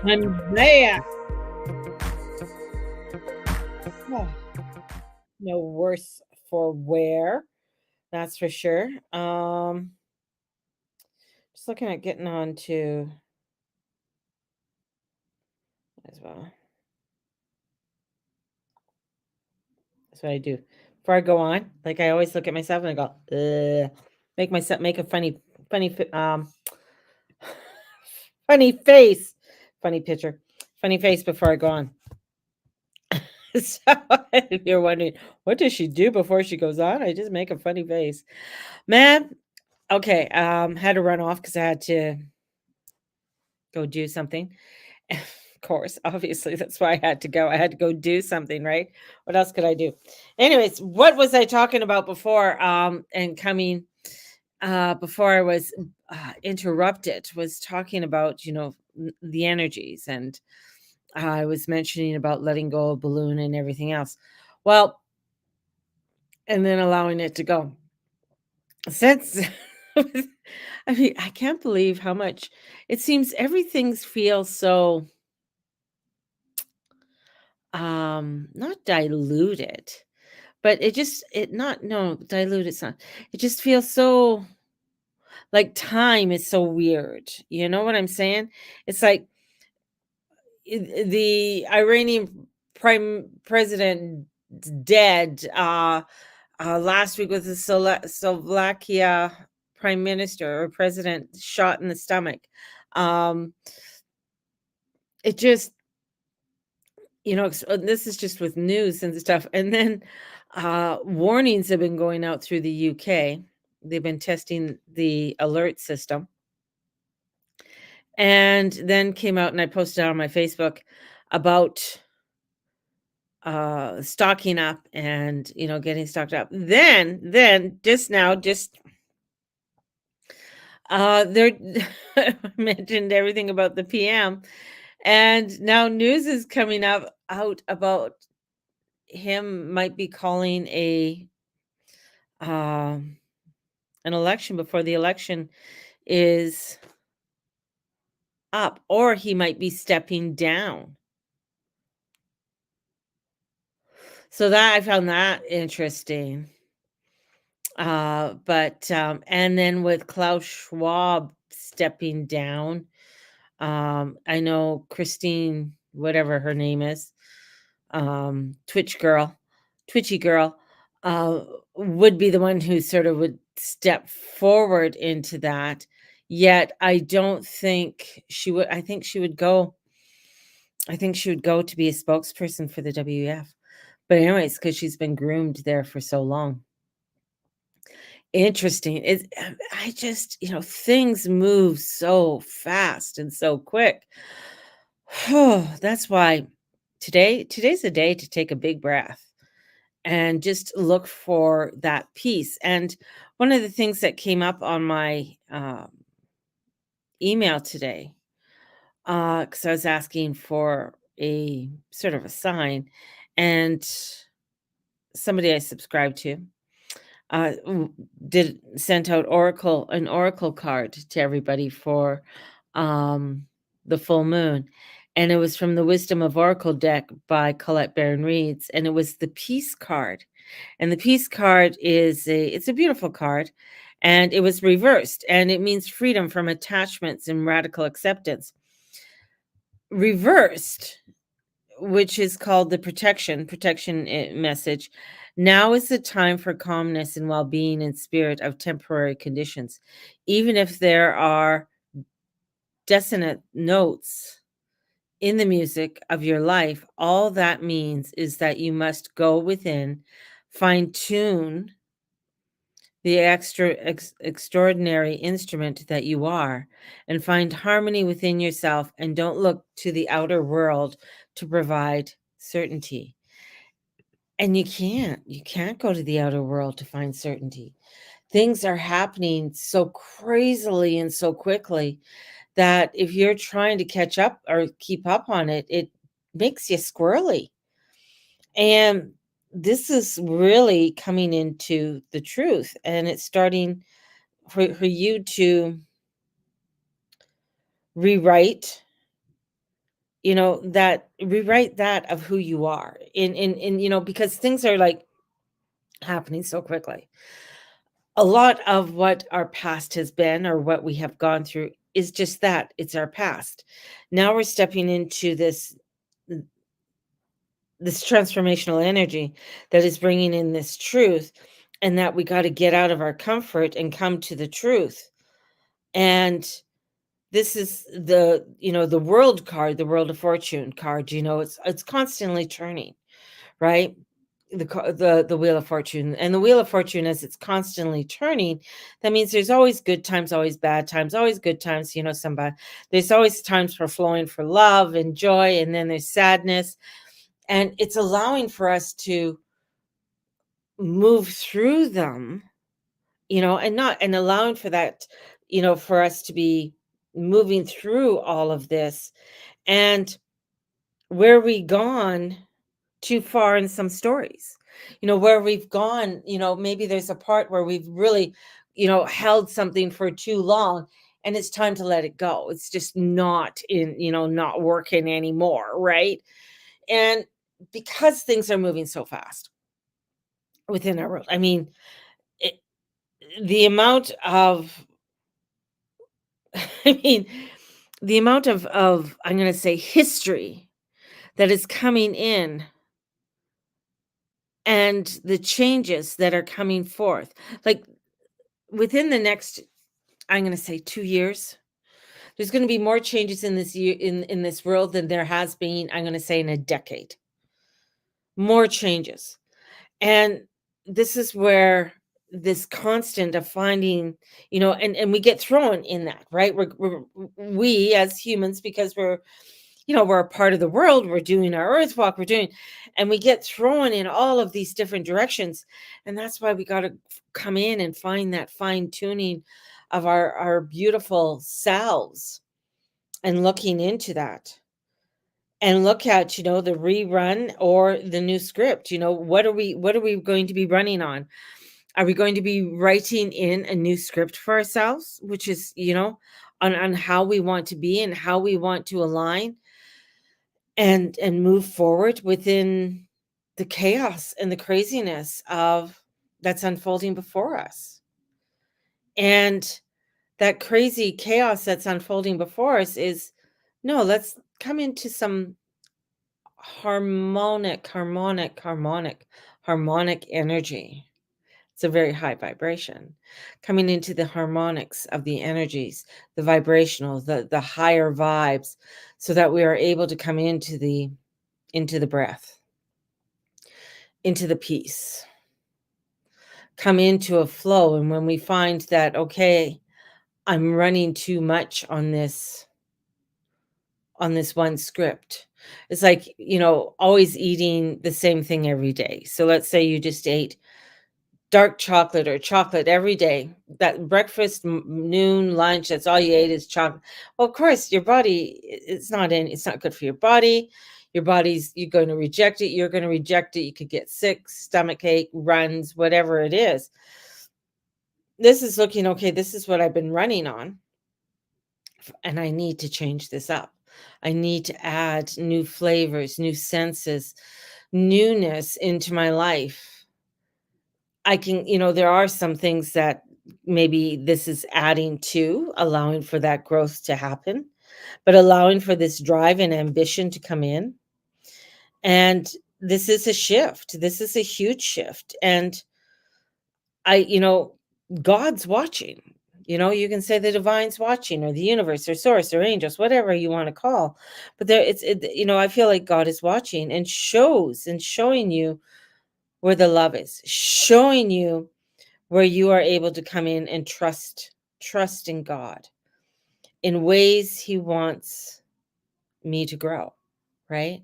I'm back. Oh, no worse for wear, that's for sure. Just looking at getting on to as well. That's what I do. Before I go on, like I always look at myself and I go, make myself make a funny face, funny picture, funny face before I go on. So if you're wondering, what does she do before she goes on? I just make a funny face. Man, okay, had to run off because I had to go do something. Of course, obviously, that's why I had to go. I had to go do something, right? What else could I do? Anyways, what was I talking about before? And coming before I was interrupted, was talking about the energies, and I was mentioning about letting go of balloon and everything else. Well, and then allowing it to go. Since I mean, I can't believe how much it seems everything's feels so not diluted, but it not no, diluted, it's not. It just feels so like time is so weird. You know what I'm saying? It's like the Iranian prime president dead last week with the Slovakia prime minister or president shot in the stomach. Um it just this is just with news and stuff. And then warnings have been going out through the UK. They've been testing the alert system. And then came out and I posted on my Facebook about stocking up and getting stocked up. Then just now, just there mentioned everything about the PM. And now news is coming up out about him might be calling um, an election before the election is up, or he might be stepping down. So that I found that interesting. But and then with Klaus Schwab stepping down, I know Christine, whatever her name is, Twitchy girl, uh, would be the one who sort of would step forward into that. Yet I don't think she would. I think she would go to be a spokesperson for the WEF. But anyways, because she's been groomed there for so long. Interesting. I just, things move so fast and so quick. That's why today's the day to take a big breath and just look for that peace. And one of the things that came up on my email today, because I was asking for a sort of a sign, and somebody I subscribe to did sent out an oracle card to everybody for um the full moon, and it was from the Wisdom of Oracle deck by Colette Baron Reeds, and it was the peace card. And the peace card it's a beautiful card, and it was reversed, and it means freedom from attachments and radical acceptance. Reversed, which is called the protection message. Now is the time for calmness and well-being in spirit of temporary conditions. Even if there are dissonant notes in the music of your life, all that means is that you must go within, fine tune the extraordinary instrument that you are, and find harmony within yourself, and don't look to the outer world to provide certainty. And you can't go to the outer world to find certainty. Things are happening so crazily and so quickly that if you're trying to catch up or keep up on it, it makes you squirrely. And this is really coming into the truth, and it's starting for you to rewrite that rewrite that of who you are in because things are like happening so quickly. A lot of what our past has been or what we have gone through is just that, it's our past. Now we're stepping into this transformational energy that is bringing in this truth, and that we got to get out of our comfort and come to the truth. And this is the world card, the world of fortune card. It's constantly turning, right? The wheel of fortune, and the wheel of fortune, as it's constantly turning, that means there's always good times, always bad times, always good times, somebody, there's always times for flowing for love and joy, and then there's sadness. And it's allowing for us to move through them, and allowing for that, for us to be moving through all of this. And where we gone too far in some stories, where we've gone, maybe there's a part where we've really, held something for too long, and it's time to let it go. It's just not working anymore, right? And because things are moving so fast within our world, I mean, it, the amount of, I mean, the amount of I'm going to say history that is coming in, and the changes that are coming forth, like within the next, I'm going to say 2 years, there's going to be more changes in this year, in this world, than there has been, I'm going to say, in a decade. More changes. And this is where this constant of finding, and we get thrown in that, right? We as humans, because we're a part of the world, we're doing our earth walk, and we get thrown in all of these different directions. And that's why we got to come in and find that fine tuning of our beautiful selves, and looking into that, and look at, the rerun or the new script. What are we going to be running on? Are we going to be writing in a new script for ourselves, which is, on how we want to be and how we want to align and move forward within the chaos and the craziness of that's unfolding before us? And that crazy chaos that's unfolding before us is, no, let's come into some harmonic energy. It's a very high vibration, coming into the harmonics of the energies, the vibrational, the higher vibes, so that we are able to come into the breath, into the peace, come into a flow. And when we find that, okay, I'm running too much on this one script. It's like, always eating the same thing every day. So let's say you just ate dark chocolate or chocolate every day. That breakfast, noon, lunch, that's all you ate is chocolate. Well, of course, your body, it's not good for your body. You're going to reject it. You're going to reject it. You could get sick, stomach ache, runs, whatever it is. This is looking, okay, this is what I've been running on, and I need to change this up. I need to add new flavors, new senses, newness into my life. I can, there are some things that maybe this is adding to, allowing for that growth to happen, but allowing for this drive and ambition to come in. And this is a shift. This is a huge shift. And God's watching. You can say the divine's watching, or the universe, or source, or angels, whatever you want to call. But I feel like God is watching and showing you where the love is, showing you where you are able to come in and trust in God in ways He wants me to grow, right?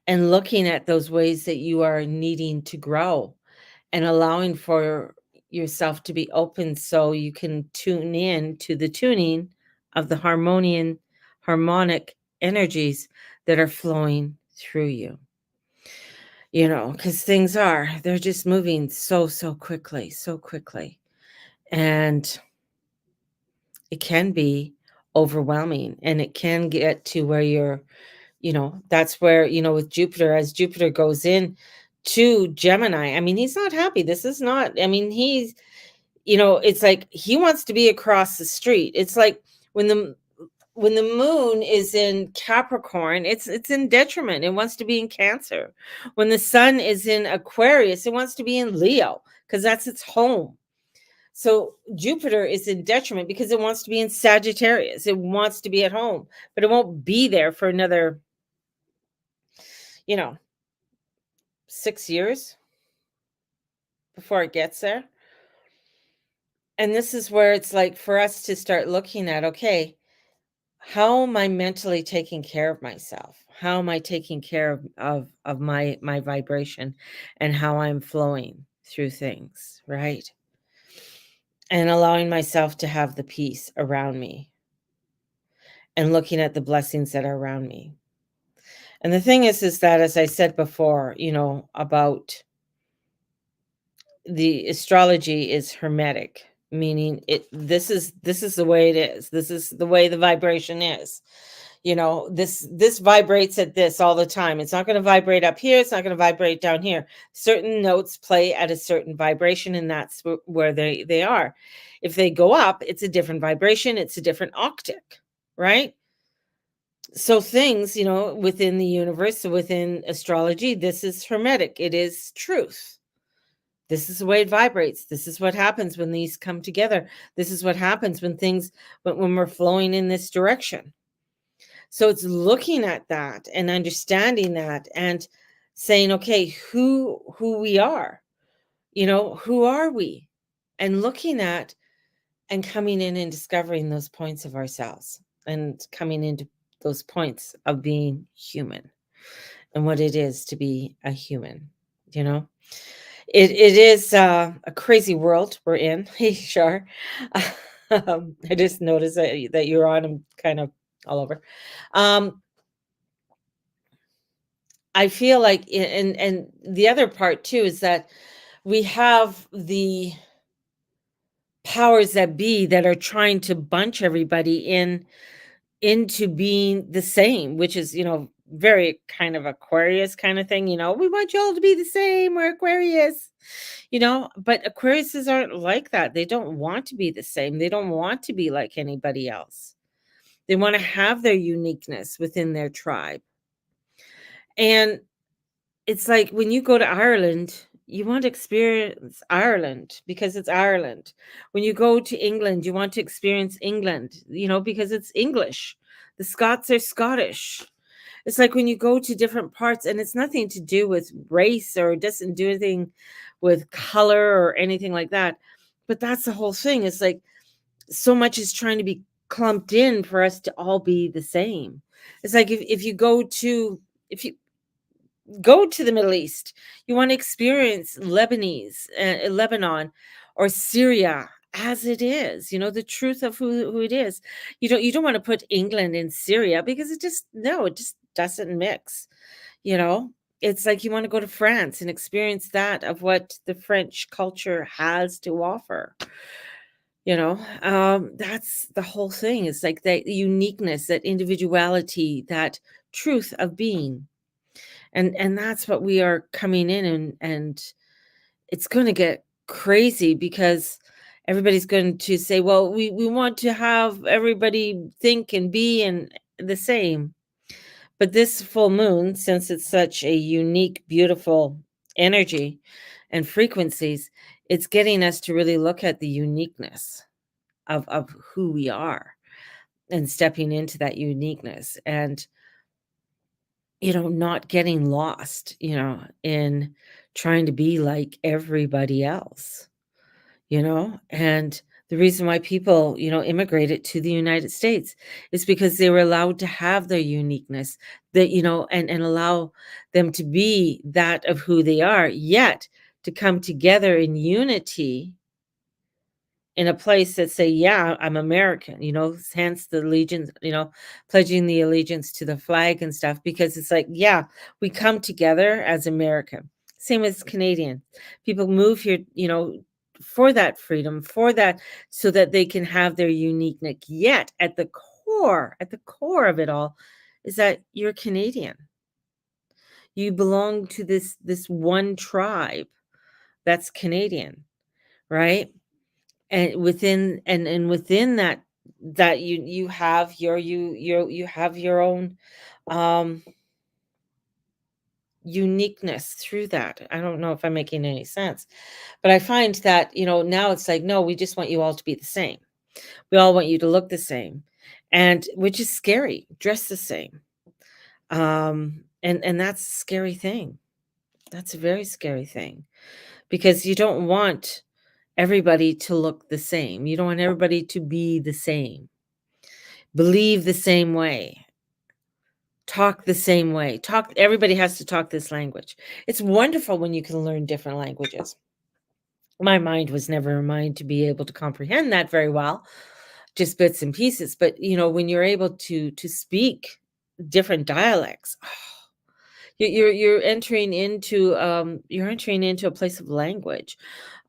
And looking at those ways that you are needing to grow, and allowing for yourself to be open, so you can tune in to the tuning of the harmonic energies that are flowing through you. Because they're just moving so quickly, so quickly. And it can be overwhelming, and it can get to where That's where, with Jupiter, as Jupiter goes in to Gemini, I mean, he's not happy. This is not, I mean, it's like he wants to be across the street. It's like when the moon is in Capricorn, it's in detriment. It wants to be in Cancer. When the sun is in Aquarius, it wants to be in Leo because that's its home. So Jupiter is in detriment because it wants to be in Sagittarius. It wants to be at home, but it won't be there for another, you know, 6 years before it gets there. And this is where it's like for us to start looking at, okay, how am I mentally taking care of myself? How am I taking care of my vibration and how I'm flowing through things, right? And allowing myself to have the peace around me and looking at the blessings that are around me. And the thing is that as I said before, about the astrology is hermetic, meaning this is the way it is. This is the way the vibration is. This vibrates at this all the time. It's not going to vibrate up here, it's not going to vibrate down here. Certain notes play at a certain vibration, and that's where they are. If they go up, it's a different vibration, it's a different octave, right? So things, within the universe, within astrology, this is hermetic. It is truth. This is the way it vibrates. This is what happens when these come together. This is what happens when we're flowing in this direction. So it's looking at that and understanding that and saying, okay, who we are, who are we? And looking at and coming in and discovering those points of ourselves and coming into those points of being human and what it is to be a human, you know? It is a crazy world we're in. Hey, Shar. I just noticed that you're on. I'm kind of all over. Um, I feel like, and the other part too is that we have the powers that be that are trying to bunch everybody into being the same, which is, very kind of Aquarius kind of thing. We want you all to be the same. We're Aquarius, but Aquariuses aren't like that. They don't want to be the same. They don't want to be like anybody else. They want to have their uniqueness within their tribe. And it's like when you go to Ireland, you want to experience Ireland because it's Ireland. When you go to England, you want to experience England, because it's English. The Scots are Scottish. It's like when you go to different parts, and it's nothing to do with race or it doesn't do anything with color or anything like that. But that's the whole thing. It's like so much is trying to be clumped in for us to all be the same. It's like if you go to the Middle East, you want to experience Lebanon or Syria as it is, the truth of who it is. You don't want to put England in Syria because it just doesn't mix, you know. It's like you want to go to France and experience that of what the French culture has to offer. That's the whole thing. It's like that uniqueness, that individuality, that truth of being, and that's what we are coming in, and it's going to get crazy because everybody's going to say, well, we want to have everybody think and be and the same. But this full moon, since it's such a unique, beautiful energy and frequencies, it's getting us to really look at the uniqueness of who we are and stepping into that uniqueness and not getting lost, in trying to be like everybody else, and the reason why people, immigrated to the United States is because they were allowed to have their uniqueness, that, and allow them to be that of who they are, yet to come together in unity in a place that say, yeah, I'm American, hence the allegiance, pledging the allegiance to the flag and stuff, because it's like, yeah, we come together as America. Same as Canadian. People move here, for that freedom, for that, so that they can have their uniqueness. Yet at the core of it all, is that you're Canadian. You belong to this one tribe that's Canadian, right? And within that you have you have your own um uniqueness through that. I don't know if I'm making any sense, but I find that, now it's like, no, we just want you all to be the same. We all want you to look the same, and which is scary. Dress the same. And that's a scary thing. That's a very scary thing because you don't want everybody to look the same. You don't want everybody to be the same, believe the same way, talk the same way. Everybody has to talk this language. It's wonderful when you can learn different languages. My mind was never a mind to be able to comprehend that very well, just bits and pieces. But when you're able to speak different dialects, you're entering into a place of language,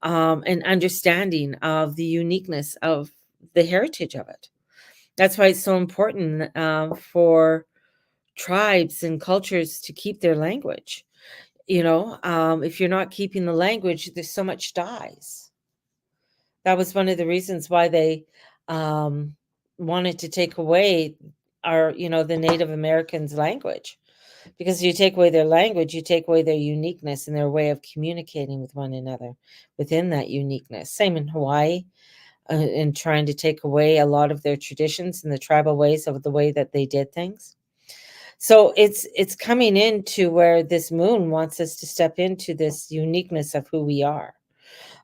and understanding of the uniqueness of the heritage of it. That's why it's so important for tribes and cultures to keep their language. If you're not keeping the language, there's so much dies. That was one of the reasons why they um, wanted to take away the Native Americans' language. Because you take away their language, you take away their uniqueness and their way of communicating with one another within that uniqueness. Same in Hawaii, in trying to take away a lot of their traditions and the tribal ways of the way that they did things. So it's coming into where this moon wants us to step into this uniqueness of who we are,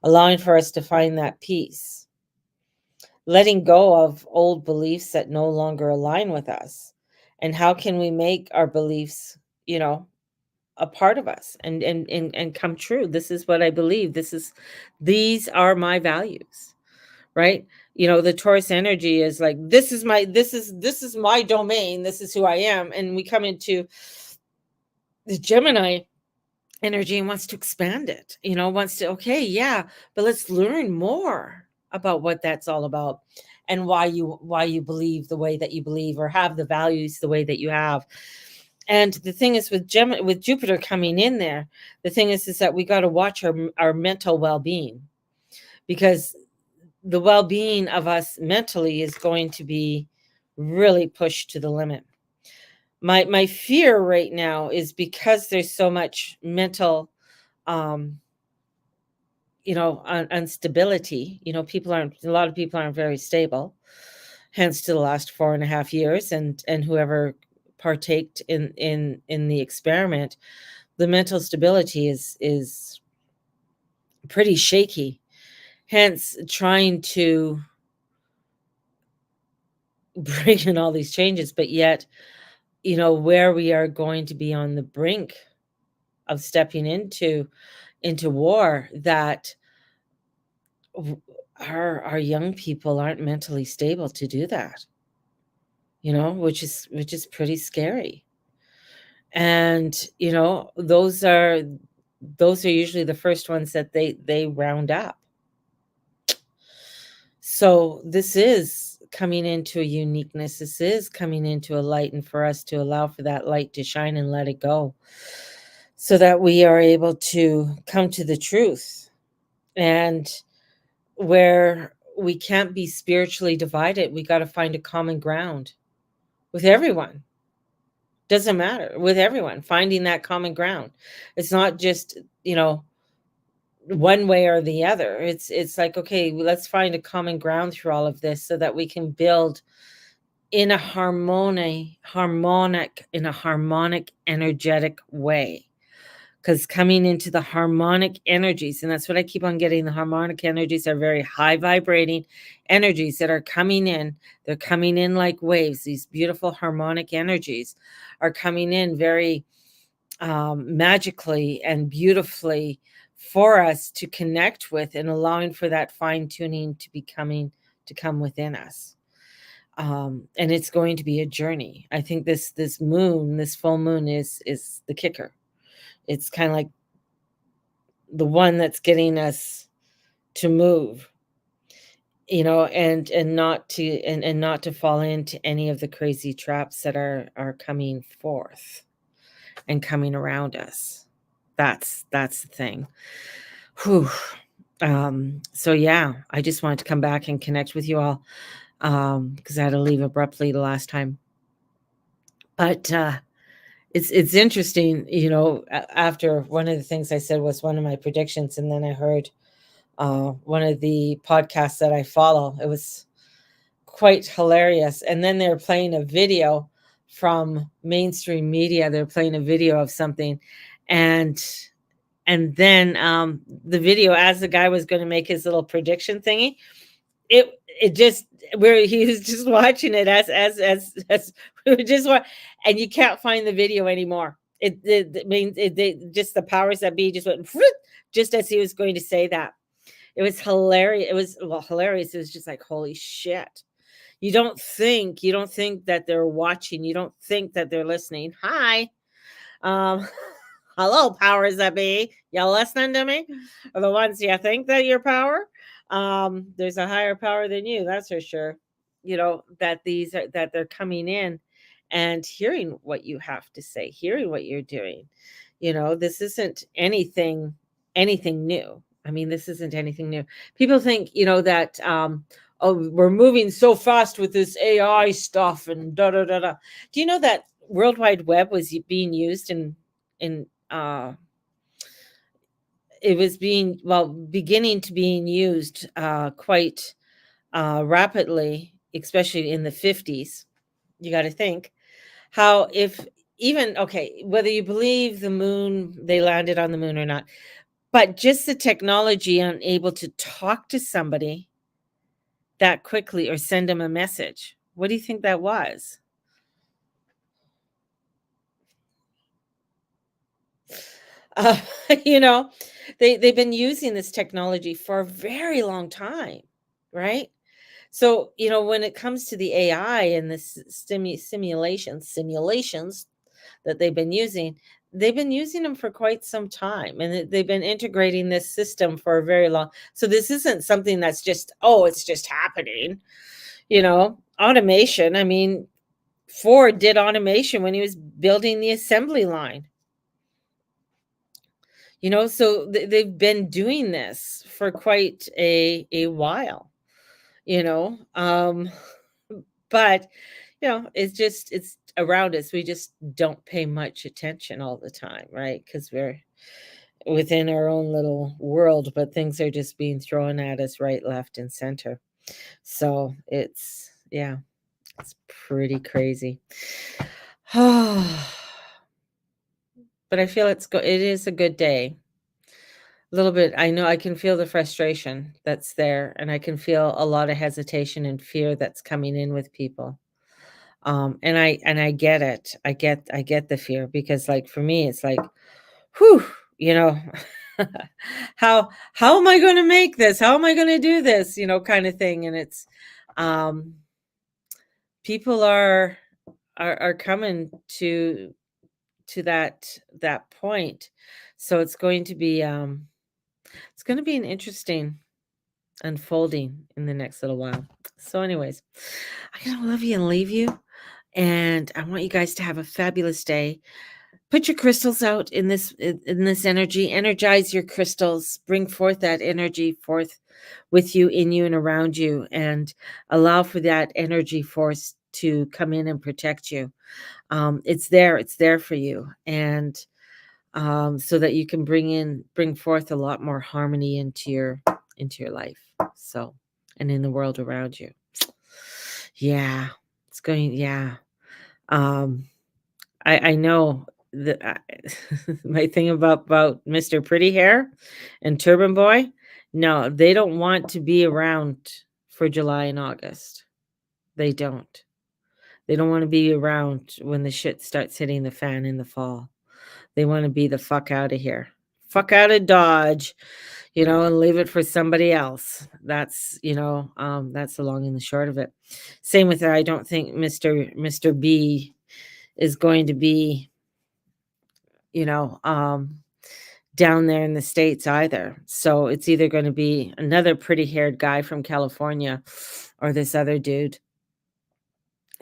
allowing for us to find that peace, letting go of old beliefs that no longer align with us. And how can we make our beliefs, a part of us and come true? This is what I believe. These are my values, right? The Taurus energy is like, this is my domain. This is who I am. And we come into the Gemini energy and wants to expand it, wants to, okay, yeah, but let's learn more about what that's all about and why you believe the way that you believe or have the values the way that you have. And the thing is with with Jupiter coming in there, the thing is that we got to watch our mental well-being, because the well-being of us mentally is going to be really pushed to the limit. My fear right now is because there's so much mental um instability. A lot of people aren't very stable, hence to the last 4.5 years, and whoever partaked in the experiment, the mental stability is pretty shaky, hence trying to bring in all these changes. But yet, where we are going to be on the brink of stepping into war, that our young people aren't mentally stable to do that, which is pretty scary. And those are usually the first ones that they round up. So this is coming into a uniqueness. This is coming into a light, and for us to allow for that light to shine and let it go, so that we are able to come to the truth. And where we can't be spiritually divided, we got to find a common ground with everyone. Doesn't matter, with everyone, finding that common ground. It's not just, one way or the other. It's like, okay, let's find a common ground through all of this so that we can build in a harmonic energetic way. Because coming into the harmonic energies, and that's what I keep on getting, the harmonic energies are very high vibrating energies that are coming in. They're coming in like waves. These beautiful harmonic energies are coming in very magically and beautifully for us to connect with, and allowing for that fine tuning to come within us. And it's going to be a journey. I think this moon, this full moon, is the kicker. It's kind of like the one that's getting us to move and not to fall into any of the crazy traps that are coming forth and coming around us. That's the thing. Whew. So yeah, I just wanted to come back and connect with you all, because I had to leave abruptly the last time. But it's interesting, after one of the things I said was one of my predictions, and then I heard one of the podcasts that I follow. It was quite hilarious. And then they're playing a video from mainstream media. They're playing a video of something, and then the video, as the guy was going to make his little prediction thingy, it just where he was just watching it as we were just and you can't find the video anymore. It means just the powers that be just went just as he was going to say that. It was hilarious. It was, well, hilarious. It was just like, holy shit. You don't think that they're watching. You don't think that they're listening. Hi. Um, hello, powers that be. Y'all listening to me? Are the ones you think that your power? There's a higher power than you, that's for sure. That they're coming in and hearing what you have to say, hearing what you're doing. This isn't anything new. I mean, this isn't anything new. People think, that oh, we're moving so fast with this AI stuff and da da da da. Do you know that World Wide Web was being used in it was beginning to being used quite rapidly, especially in the 50s. You got to think how, if even, okay, whether you believe they landed on the moon or not, but just the technology and able to talk to somebody that quickly or send them a message. What do you think that was? Uh, you know, they've been using this technology for a very long time, right? So, when it comes to the AI and the simulations that they've been using them for quite some time, and they've been integrating this system for a very long. So this isn't something that's just, oh, it's just happening. Automation. I mean, Ford did automation when he was building the assembly line. So they've been doing this for quite a while. You know, but it's around us. We just don't pay much attention all the time, right? Because we're within our own little world, but things are just being thrown at us right, left, and center. So yeah, it's pretty crazy. But I feel it is a good day. A little bit. I know I can feel the frustration that's there, and I can feel a lot of hesitation and fear that's coming in with people. And I get it. I get the fear, because, like, for me, it's like, whew, you know, how am I going to make this? How am I going to do this? Kind of thing. And it's um people are coming to that point. So it's going to be an interesting unfolding in the next little while. So anyways, I'm going to love you and leave you, and I want you guys to have a fabulous day. Put your crystals out in this energy. Energize your crystals. Bring forth that energy forth with you, in you, and around you, and allow for that energy force to come in and protect you. It's there for you, and so that you can bring forth a lot more harmony into your life. So, and in the world around you. Yeah, it's going. Yeah. Um, I know that my thing about Mr. Pretty Hair and Turban Boy. No, they don't want to be around for July and August. They don't. They don't want to be around when the shit starts hitting the fan in the fall. They want to be the fuck out of here. Fuck out of Dodge, and leave it for somebody else. That's the long and the short of it. Same with that. I don't think Mr. B is going to be, you know, um, down there in the States either. So it's either going to be another pretty haired guy from California or this other dude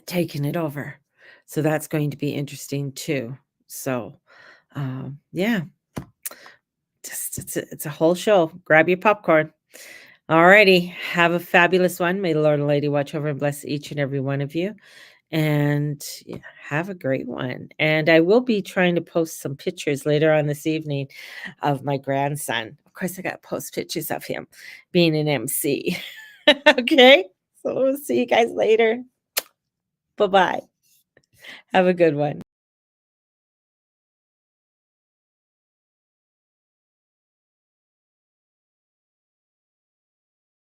taking it over. So that's going to be interesting too. So, yeah, just it's a whole show. Grab your popcorn. All righty. Have a fabulous one. May the Lord and Lady watch over and bless each and every one of you. And yeah, have a great one. And I will be trying to post some pictures later on this evening of my grandson. Of course, I got to post pictures of him being an MC. Okay. So we'll see you guys later. Bye bye. Have a good one.